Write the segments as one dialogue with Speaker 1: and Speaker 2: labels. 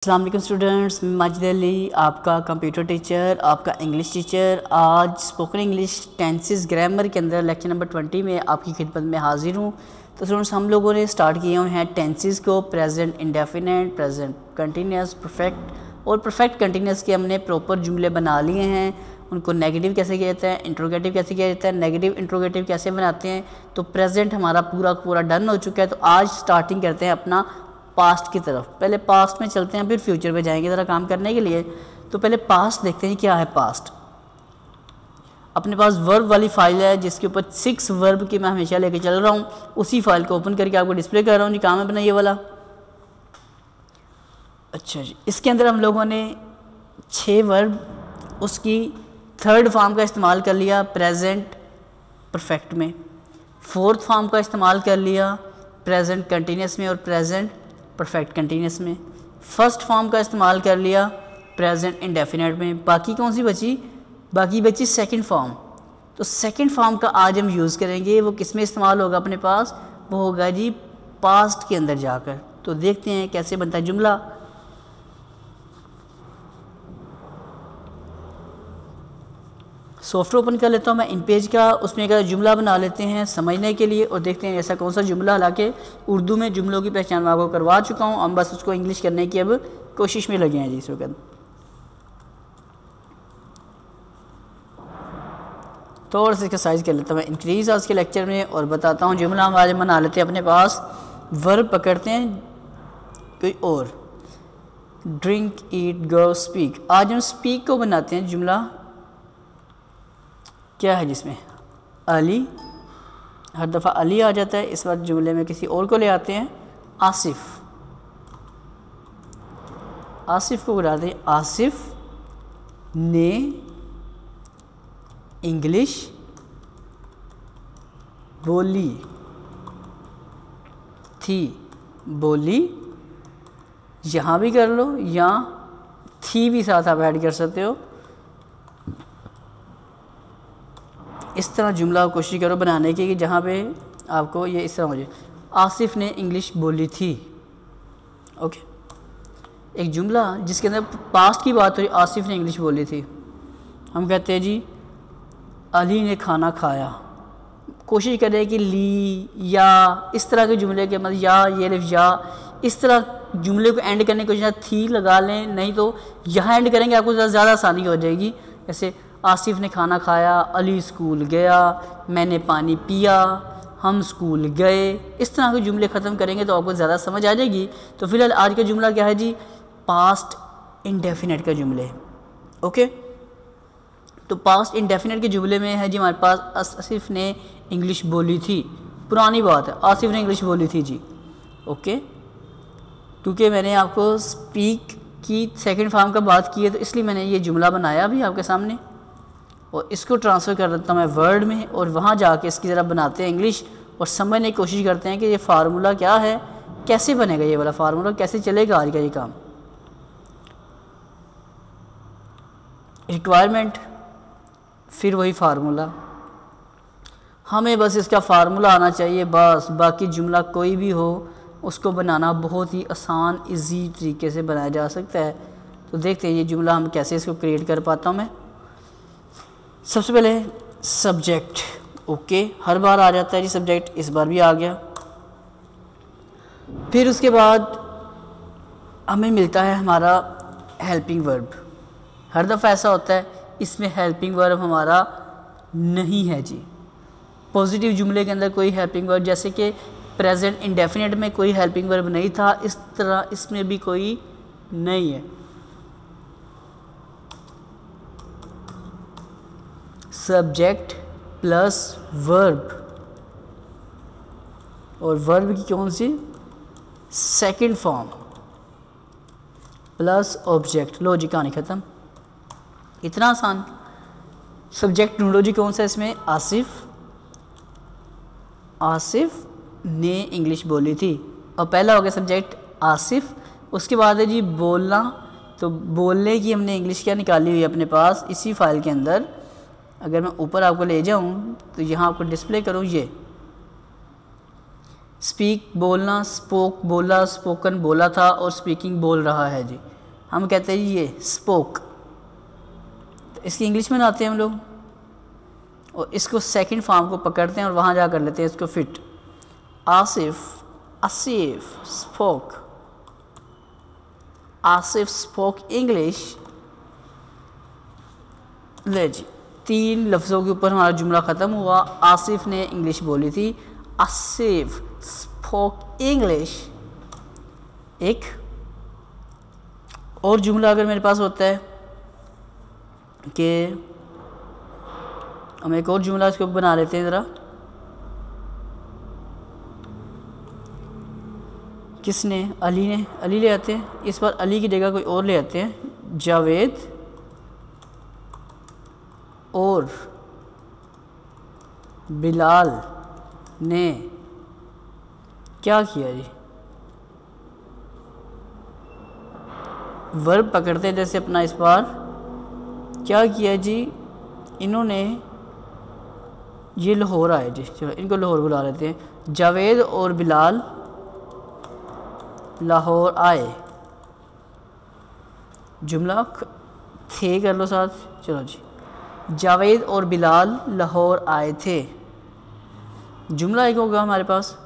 Speaker 1: अस्सलाम वालेकुम स्टूडेंट्स, मैं माजिद अली आपका कंप्यूटर टीचर, आपका इंग्लिश टीचर। आज स्पोकन इंग्लिश टेंसेस ग्रामर के अंदर लेक्चर नंबर 20 में आपकी खिदमत में हाजिर हूँ। तो स्टूडेंट्स, हम लोगों ने स्टार्ट किए हुए हैं टेंसेस को, present indefinite, present continuous, perfect और परफेक्ट कंटिन्यूस के हमने प्रॉपर जुमले बना लिए हैं। उनको नेगेटिव कैसे किया जाता है, इंट्रोगेटिव कैसे किया जाता है, नेगेटिव इंट्रोगेटिव कैसे बनाते हैं। तो प्रेजेंट हमारा पूरा डन हो चुका है। तो आज स्टार्टिंग करते हैं अपना पास्ट की तरफ। पहले पास्ट में चलते हैं, फिर फ्यूचर में जाएंगे ज़रा काम करने के लिए। तो पहले पास्ट देखते हैं क्या है पास्ट। अपने पास वर्ब वाली फाइल है जिसके ऊपर 6 वर्ब की मैं हमेशा लेके चल रहा हूँ। उसी फाइल को ओपन करके आपको डिस्प्ले कर रहा हूँ जी। काम है अपना ये वाला। अच्छा जी, इसके अंदर हम लोगों ने 6 वर्ब उसकी थर्ड फॉर्म का इस्तेमाल कर लिया प्रेजेंट परफेक्ट में, फोर्थ फॉर्म का इस्तेमाल कर लिया प्रेजेंट कंटिन्यूस में और प्रेजेंट परफेक्ट कंटिन्यूस में, फर्स्ट फॉर्म का इस्तेमाल कर लिया प्रेजेंट इंडेफिनिट में। बाकी कौन सी बची? बाकी बची सेकंड फॉर्म। तो सेकंड फॉर्म का आज हम यूज़ करेंगे। वो किस में इस्तेमाल होगा अपने पास? वो होगा जी पास्ट के अंदर जाकर। तो देखते हैं कैसे बनता है जुमला। सॉफ्टवेयर ओपन कर लेता हूँ मैं इन पेज का, उसमें एक जुमला बना लेते हैं समझने के लिए और देखते हैं ऐसा कौन सा जुमला। हालांकि उर्दू में जुमलों की पहचान मैं आपको करवा चुका हूँ, हम बस उसको इंग्लिश करने की अब कोशिश में लगे हैं जी इस वक्त। थोड़ा सा इसका साइज़ कर लेता हूँ मैं इंक्रीज़ आज के लेक्चर में और बताता हूँ जुमला हम आज बना लेते हैं। अपने पास वर्ब पकड़ते हैं कोई और, ड्रिंक, ईट, गो, स्पीक। आज हम स्पीक को बनाते हैं जुमला। क्या है जिसमें अली, हर दफ़ा अली आ जाता है, इस बार जुमले में किसी और को ले आते हैं, आसिफ। आसिफ को बुलाते हैं, आसिफ ने इंग्लिश बोली थी। बोली यहाँ भी कर लो या थी भी साथ आप ऐड कर सकते हो। इस तरह जुमला कोशिश करो बनाने की कि जहाँ पे आपको ये इस तरह हो जाए, आसिफ ने इंग्लिश बोली थी। ओके, एक जुमला जिसके अंदर पास्ट की बात हो रही, आसिफ ने इंग्लिश बोली थी। हम कहते हैं जी अली ने खाना खाया। कोशिश करें कि ली या इस तरह के जुमले के मतलब या ये लिफ्ज़ या इस तरह जुमले को एंड करने की कोशिश थी लगा लें, नहीं तो यहाँ एंड करेंगे आपको ज़्यादा आसानी हो जाएगी। जैसे आसिफ ने खाना खाया, अली स्कूल गया, मैंने पानी पिया, हम स्कूल गए। इस तरह के जुमले ख़त्म करेंगे तो आपको ज़्यादा समझ आ जाएगी। तो फिलहाल आज का जुमला क्या है जी? पास्ट इंडेफिनिट का जुमले। ओके, तो पास्ट इंडेफिनिट के जुमले में है जी हमारे पास आसिफ ने इंग्लिश बोली थी। पुरानी बात है, आसिफ ने इंग्लिश बोली थी जी। ओके, क्योंकि मैंने आपको स्पीक की सेकंड फॉर्म का बात की है तो इसलिए मैंने ये जुमला बनाया भी आपके सामने। और इसको ट्रांसफ़र कर देता हूँ मैं वर्ड में और वहाँ जाके इसकी ज़रा बनाते हैं इंग्लिश और समझने की कोशिश करते हैं कि ये फार्मूला क्या है, कैसे बनेगा ये वाला फार्मूला, कैसे चलेगा आज का ये काम। रिक्वायरमेंट, फिर वही फार्मूला। हमें बस इसका फार्मूला आना चाहिए बस। बाकी जुमला कोई भी हो उसको बनाना बहुत ही आसान इजी तरीके से बनाया जा सकता है। तो देखते हैं ये जुमला हम कैसे इसको क्रिएट कर पाता हूँ मैं। सबसे पहले सब्जेक्ट। ओके, हर बार आ जाता है जी सब्जेक्ट, इस बार भी आ गया। फिर उसके बाद हमें मिलता है हमारा हेल्पिंग वर्ब। हर दफ़ा ऐसा होता है इसमें हेल्पिंग वर्ब हमारा नहीं है जी। पॉजिटिव जुमले के अंदर कोई हेल्पिंग वर्ब, जैसे कि प्रेजेंट इंडेफिनिट में कोई हेल्पिंग वर्ब नहीं था, इस तरह इसमें भी कोई नहीं है। सब्जेक्ट प्लस वर्ब, और वर्ब की कौन सी? Second form plus object. लो जी, कहानी ख़त्म। इतना आसान। सब्जेक्ट ढूंढो जी कौन सा इसमें? आसिफ। आसिफ ने इंग्लिश बोली थी और पहला हो गया सब्जेक्ट आसिफ। उसके बाद है जी बोलना। तो बोलने की हमने इंग्लिश क्या निकाली हुई है अपने पास इसी फाइल के अंदर। अगर मैं ऊपर आपको ले जाऊं तो यहाँ आपको डिस्प्ले करूँ, स्पीक बोलना, स्पोक बोला, स्पोकन बोला था और स्पीकिंग बोल रहा है जी। हम कहते हैं ये स्पोक। तो इसकी इंग्लिश में लाते हैं हम लोग और इसको सेकंड फॉर्म को पकड़ते हैं और वहाँ जा कर लेते हैं इसको fit. Asif spoke, Asif spoke English. ले जी, 3 लफ्ज़ों के ऊपर हमारा जुमला ख़त्म हुआ। आसिफ ने इंग्लिश बोली थी, आसिफ स्पोक इंग्लिश। एक और जुमला अगर मेरे पास होता है कि हम एक और जुमला इसको बना लेते हैं ज़रा। किसने? अली ने। अली ले आते हैं, इस बार अली की जगह कोई और ले आते हैं। जावेद और बिलाल ने क्या किया जी? वर्ब पकड़ते हैं जैसे अपना, इस बार क्या किया जी? इन्होंने, ये लाहौर आए जी, चलो इनको लाहौर बुला लेते हैं। जावेद और बिलाल लाहौर आए। जुमला थे कर लो साथ, चलो जी। जावेद और बिलाल लाहौर आए थे। जुमला एक होगा हमारे पास।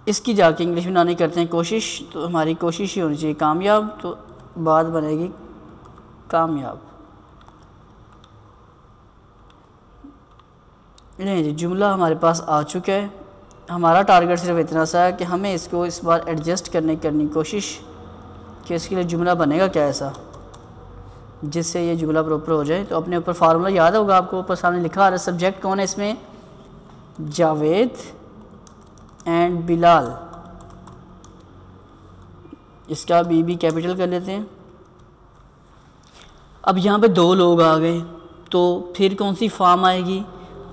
Speaker 1: इसकी जाके इंग्लिश में बनाने करते हैं कोशिश। तो हमारी कोशिश ही होनी चाहिए कामयाब, तो बात बनेगी कामयाब। नहीं जी, जुमला हमारे पास आ चुका है। हमारा टारगेट सिर्फ इतना सा है कि हमें इसको इस बार एडजस्ट करने की कोशिश कि इसके लिए जुमला बनेगा क्या ऐसा जिससे ये जुमला प्रॉपर हो जाए। तो अपने ऊपर फार्मूला याद होगा आपको, ऊपर सामने लिखा आ रहा है। सब्जेक्ट कौन है इसमें? जावेद एंड बिलाल। इसका बी कैपिटल कर लेते हैं। अब यहाँ पे 2 लोग आ गए, तो फिर कौन सी फॉर्म आएगी?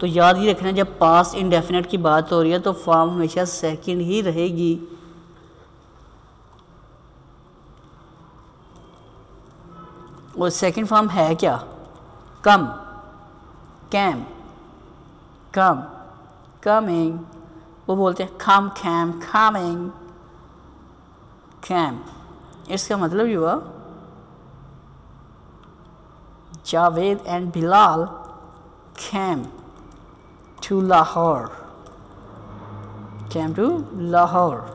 Speaker 1: तो याद ही रखना, जब पास्ट इंडेफिनेट की बात हो रही है तो फॉर्म हमेशा सेकंड ही रहेगी। और सेकंड फॉर्म है क्या? कम, कैम, कम, कमिंग। वो बोलते हैं कम, कैम, कमिंग, कैम। इसका मतलब ये हुआ Javed and Bilal came to Lahore, came to Lahore.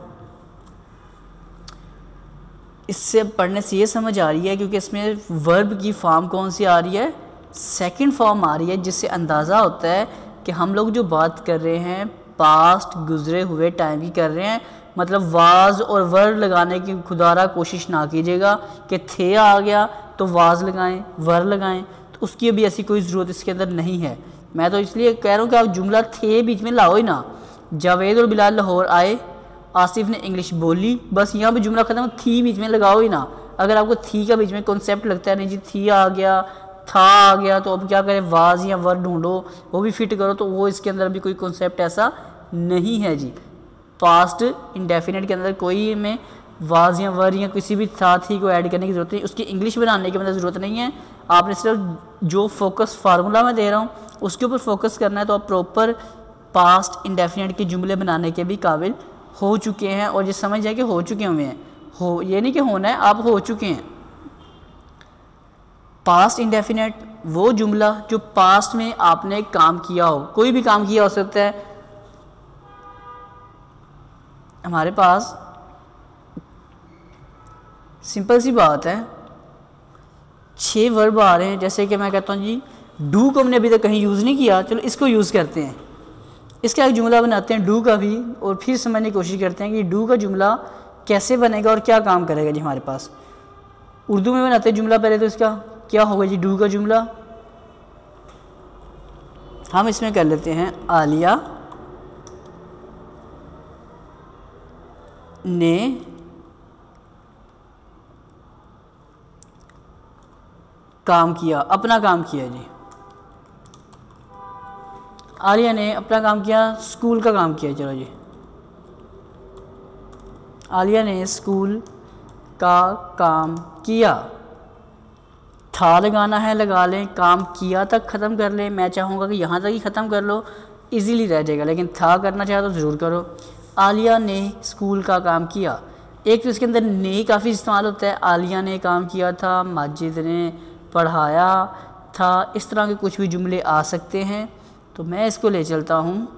Speaker 1: इससे पढ़ने से ये समझ आ रही है, क्योंकि इसमें वर्ब की फॉर्म कौन सी आ रही है? सेकंड फॉर्म आ रही है, जिससे अंदाज़ा होता है कि हम लोग जो बात कर रहे हैं पास्ट गुजरे हुए टाइम की कर रहे हैं। मतलब वाज और वर लगाने की खुदारा कोशिश ना कीजिएगा कि थे आ गया तो वाज लगाएं, वर लगाएं, तो उसकी अभी ऐसी कोई ज़रूरत इसके अंदर नहीं है। मैं तो इसलिए कह रहा हूँ कि आप जुमला थे बीच में लाओ ही ना। जावेद और बिलाल लाहौर आए, आसिफ ने इंग्लिश बोली, बस यहाँ पे जुमला ख़त्म। थी बीच में लगाओ ही ना। अगर आपको थी का बीच में कॉन्सेप्ट लगता है नहीं जी थी आ गया, था आ गया, तो अब क्या करें? वाज या वर ढूंढो, वो भी फिट करो, तो वो इसके अंदर भी कोई कॉन्सेप्ट ऐसा नहीं है जी। पास्ट इंडेफिनेट के अंदर कोई में वाज या वर या किसी भी था थी को ऐड करने की ज़रूरत नहीं, उसकी इंग्लिश बनाने की मतलब ज़रूरत नहीं है। आपने सिर्फ जो फोकस फार्मूला मैं दे रहा हूँ उसके ऊपर फोकस करना है, तो आप प्रॉपर पास्ट इंडेफिनेट के जुमले बनाने के भी काबिल हो चुके हैं। और ये समझ जाए कि हो चुके हुए हैं, हो ये नहीं कि होना है, आप हो चुके हैं। पास्ट इंडेफिनेट वो जुमला जो पास्ट में आपने काम किया हो, कोई भी काम किया हो सकता है। हमारे पास सिंपल सी बात है, 6 वर्ब आ रहे हैं। जैसे कि मैं कहता हूँ जी डू को हमने अभी तक कहीं यूज़ नहीं किया, चलो इसको यूज़ करते हैं, इसका एक जुमला बनाते हैं डू का भी, और फिर समझने की कोशिश करते हैं कि डू का जुमला कैसे बनेगा और क्या काम करेगा जी। हमारे पास उर्दू में बनाते हैं जुमला पहले, तो इसका क्या होगा जी? डू का जुमला हम इसमें कर लेते हैं आलिया ने काम किया, अपना काम किया जी। आलिया ने अपना काम किया, स्कूल का काम किया। चलो जी, आलिया ने स्कूल का काम किया। था लगाना है लगा लें, काम किया तक ख़त्म कर लें। मैं चाहूँगा कि यहाँ तक ही ख़त्म कर लो, इजीली रह जाएगा, लेकिन था करना चाहे तो ज़रूर करो। आलिया ने स्कूल का काम किया, एक तो इसके अंदर ने काफ़ी इस्तेमाल होता है। आलिया ने काम किया था, माजिद ने पढ़ाया था, इस तरह के कुछ भी जुमले आ सकते हैं। तो मैं इसको ले चलता हूँ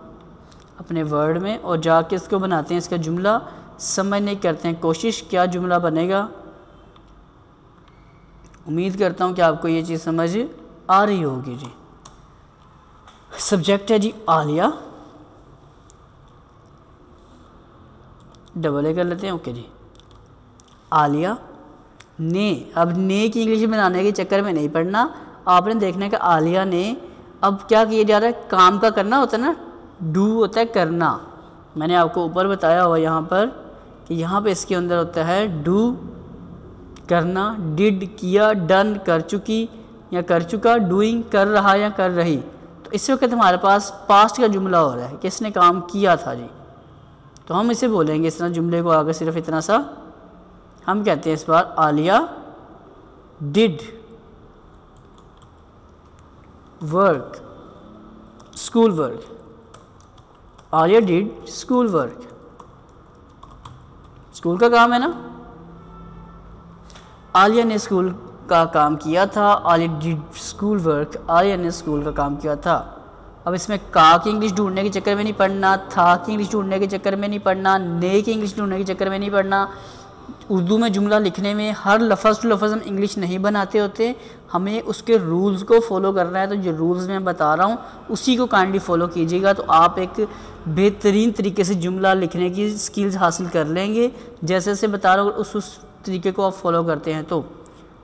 Speaker 1: अपने वर्ड में और जाके इसको बनाते हैं इसका जुमला, समझने की करते हैं कोशिश क्या जुमला बनेगा। उम्मीद करता हूँ कि आपको ये चीज़ समझ आ रही होगी जी। सब्जेक्ट है जी आलिया, डबल ए कर लेते हैं, ओके जी। आलिया ने, अब ने की इंग्लिश बनाने के चक्कर में नहीं पड़ना, आपने देखना है कि आलिया ने अब क्या किया जा रहा है, काम का करना होता है ना, डू होता है करना। मैंने आपको ऊपर बताया हुआ यहाँ पर कि यहाँ पे इसके अंदर होता है डू करना, डिड किया, डन कर चुकी या कर चुका, डूइंग कर रहा या कर रही। तो इस वक्त हमारे पास पास्ट का जुमला हो रहा है कि इसने काम किया था जी, तो हम इसे बोलेंगे इस तरह जुमले को आगे सिर्फ इतना सा, हम कहते हैं इस बार Alia did work school work, Alia did school work, school का काम है ना, आलिया ने स्कूल का काम किया था, Alia did school work, Alia ने स्कूल का काम किया था। अब इसमें का की इंग्लिश ढूंढने के चक्कर में नहीं पड़ना, था की इंग्लिश ढूंढने के चक्कर में नहीं पड़ना, ने की इंग्लिश ढूंढने के चक्कर में नहीं पड़ना। उर्दू में जुमला लिखने में हर लफ्ज़ टू लफ्ज़ हम इंग्लिश नहीं बनाते होते, हमें उसके रूल्स को फॉलो करना है। तो जो रूल्स मैं बता रहा हूँ उसी को काइंडली फॉलो कीजिएगा, तो आप एक बेहतरीन तरीके से जुमला लिखने की स्किल्स हासिल कर लेंगे। जैसे जैसे बता रहा हूँ उस तरीके को आप फॉलो करते हैं तो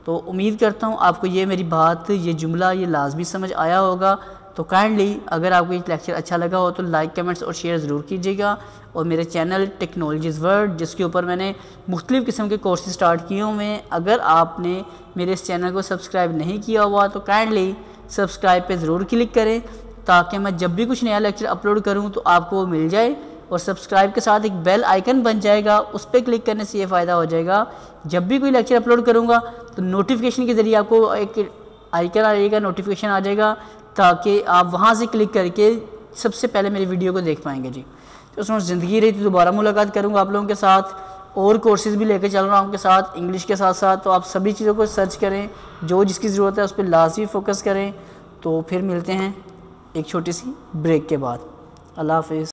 Speaker 1: उम्मीद करता हूँ आपको ये मेरी बात, ये जुमला ये लाजमी समझ आया होगा। तो काइंडली अगर आपको ये लेक्चर अच्छा लगा हो तो लाइक, कमेंट्स और शेयर ज़रूर कीजिएगा। और मेरे चैनल टेक्नोलॉजीज़ वर्ल्ड, जिसके ऊपर मैंने मुख्तलिफ़ किस्म के कोर्सेज स्टार्ट किए हुए हैं, अगर आपने मेरे इस चैनल को सब्सक्राइब नहीं किया हुआ तो काइंडली सब्सक्राइब पे ज़रूर क्लिक करें, ताकि मैं जब भी कुछ नया लेक्चर अपलोड करूँ तो आपको वो मिल जाए। और सब्सक्राइब के साथ एक बेल आइकन बन जाएगा, उस पर क्लिक करने से ये फ़ायदा हो जाएगा, जब भी कोई लेक्चर अपलोड करूँगा तो नोटिफिकेशन के ज़रिए आपको एक आइकन आ जाएगा, नोटिफिकेशन आ जाएगा, ताकि आप वहाँ से क्लिक करके सबसे पहले मेरी वीडियो को देख पाएंगे जी। तो उसमें ज़िंदगी रही तो दोबारा मुलाकात करूँगा आप लोगों के साथ, और कोर्सेज़ भी लेकर चल रहा हूँ उनके साथ इंग्लिश के साथ साथ। तो आप सभी चीज़ों को सर्च करें, जो जिसकी ज़रूरत है उस पर लाजमी फ़ोकस करें। तो फिर मिलते हैं एक छोटी सी ब्रेक के बाद। अल्लाह हाफ़िज़।